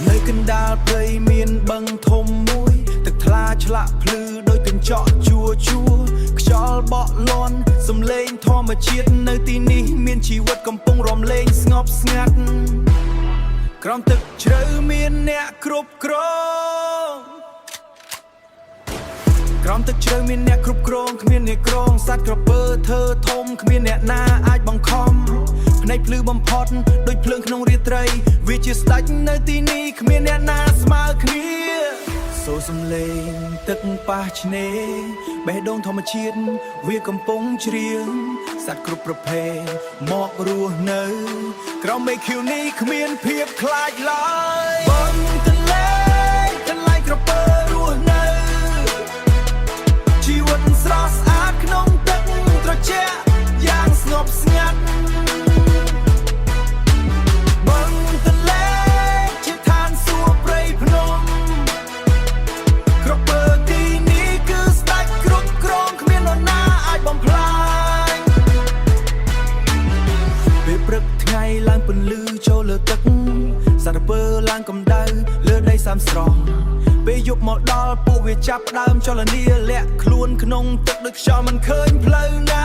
nơi kênh đá play miền băng thôm mũiទឹកថ្លាឆ្លាក់ភ្លឺដោយកញ្ចក់ជួខ្យល់បក់លាន់សំឡេងធម្មជាតិនៅទីនេះមានជីវិតកំពុងរំលែងស្ងប់ស្ងាត់ក្រោមទឹកជ្រៅមានអ្នកគ្រប់គ្រងក្រោមទឹកជ្រៅមានអ្នកគ្រប់គ្រងគ្មានអ្នកក្រងសត្វក្រពើធ្វើធំគ្មានអ្នកណាអាចបង្ខំភ្នែកភ្លឺបំផុតដូចភ្លើងក្នុងរាត្រីវាជាស្ដេចនៅទីនេះគ្មានអ្នកណាស្មើគ្នាសូរសំឡេងទឹកប៉ះឆ្នេរបេះដូងធម្មជាតិវាកំពុងច្រៀងសត្វគ្រប់ប្រភេទមករស់នៅក្រោមមេឃខៀវនេះគ្មានភាពខ្លាចឡើយបនទន្លេកន្លែងក្រពើរស់នៅជីវិតស្រស់ស្អាតក្នុងទឹកត្រជាក់យ៉ាងស្ងប់ស្ងាត់បនទន្លេជាឋានសួគ៌ព្រៃភ្នំក្រពើទីនេះគឺស្ដេចគ្រប់គ្រងគ្មាននរណាអាចបំផ្លាញពេលព្រឹកថ្ងៃឡើងពន្លឺចូលលើទឹកសត្វពើឡើងកម្ដៅលើដីសាមស្រស់ពេលយប់មកដល់ពួកវាចាប់ដើមចលនាលាក់ខ្លួនក្នុងទឹកដូចខ្យល់មិនឃើញផ្លូវណា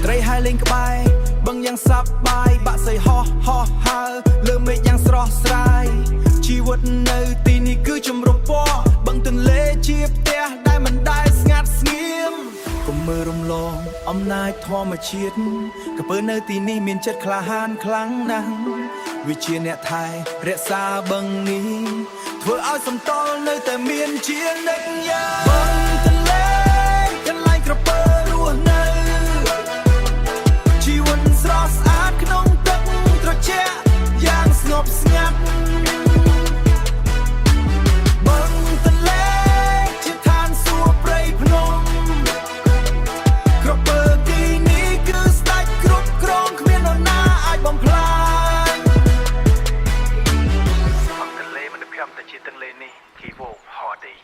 ត្រីហើយលេងក្បែរបឹងយ៉ាងសប្បាយបាក់សីហោះហើរលើមេឃយ៉ាងស្រស់ស្រាយជីវិតនៅទីនេះគឺចម្រុះពណ៌បឹងទន្លេជាផ្ទះដែលមិនដែលស្ងាត់ស្ងៀមកុំមើលរំលងអំណាចធម្មជាតិក្រពើនៅទីនេះមានចិត្តក្លាហានខ្លាំងណាស់វាជាអ្នកថែរក្សាបឹងនេះធ្វើឲ្យសំតល់នៅតែមានជានិច្ចយ៉ាងបឹងទន្លេកន្លែងក្រពើរស់នៅជីវិតស្រស់ស្អាតក្នុងទឹកត្រជាក់យ៉ាងស្ងប់ស្ងាត់បឹងទន្លេជាឋានសួគ៌ព្រៃភ្នំក្រពើទីនេះគឺស្ដេចគ្រប់គ្រងគ្មាននរណាអាចបំផ្លាញបឹងទន្លេមិនភ័យតែជាទន្លេនេះគីវោហោឌី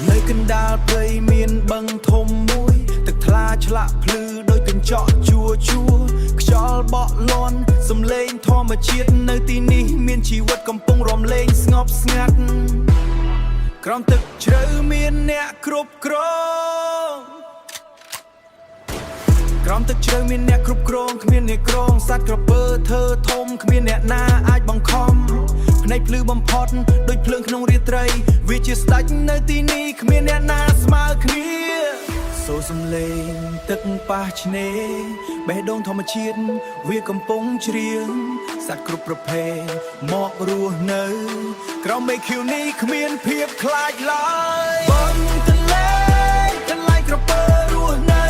នៅកណ្ដាលព្រៃមានបឹងធំមួយទឹកថ្លាឆ្លាក់ភ្លឺដោយកញ្ចក់ជួខ្យល់បក់លាន់សំឡេងធម្មជាតិនៅទីនេះមានជីវិតកំពុងរំលែងស្ងប់ស្ងាត់ក្រោមទឹកជ្រៅមានអ្នកគ្រប់គ្រងក្រោមទឹកជ្រៅមានអ្នកគ្រប់គ្រងគ្មានអ្នកក្រងសត្វក្រពើធ្វើធំគ្មានអ្នកណាអាចបង្ខំភ្នែកភ្លឺបំផុតដូចភ្លើងក្នុងរាត្រីវាជាស្ដេចនៅទីនេះគ្មានអ្នកណាស្មើគ្នាសូរសំឡេងទឹកប៉ះឆ្នេរបេះដូងធម្មជាតិវាកំពុងច្រៀងសត្វគ្រប់ប្រភេទមករស់នៅក្រោមមេឃខៀវនេះគ្មានភាពខ្លាចឡើយបនទន្លេកន្លែងក្រពើរស់នៅ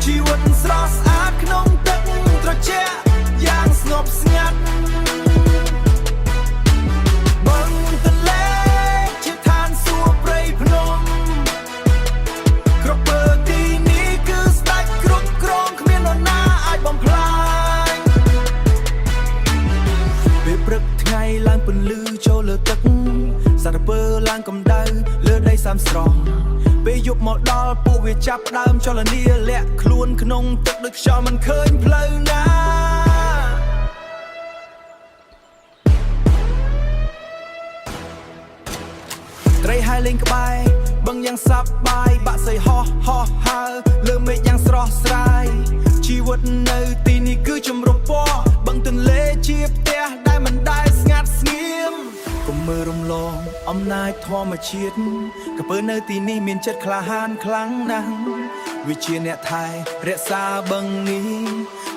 ជីវិតស្រស់ស្អាតក្នុងទឹកត្រជាក់យ៉ាងស្ងប់ស្ងាត់បឹងទន្លេជាឋានសួគ៌ព្រៃភ្នំក្រពើទីនេះគឺស្ដេចគ្រប់គ្រងគ្មាននរណាអាចបំផ្លាញពេលព្រឹកថ្ងៃឡើងពន្លឺចូលលើទឹកសត្វពើឡើងកម្ដៅលើដីសាមស្រស់ពេលយប់មកដល់ពួកវាចាប់ដើមចលនាលាក់ខ្លួនក្នុងទឹកដូចខ្យល់មិនឃើញផ្លូវណាត្រីហើយលេងក្បែរបឹងយ៉ាងសប្បាយបាក់សីហោះហើរលើមេឃយ៉ាងស្រស់ស្រាយជីវិតនៅទីនេះគឺចម្រុះពណ៌បឹងទន្លេជាផ្ទះដែលមិនដែលស្ងាត់ស្ងៀមកុំមើលរំលងអំណាចធម្មជាតិក្រពើនៅទីនេះមានចិត្តក្លាហានខ្លាំងណាស់វាជាអ្នកថែរក្សាបឹងនេះ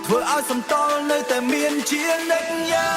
ធ្វើឲ្យសំតល់នៅតែមានជានិច្ចយ៉ាង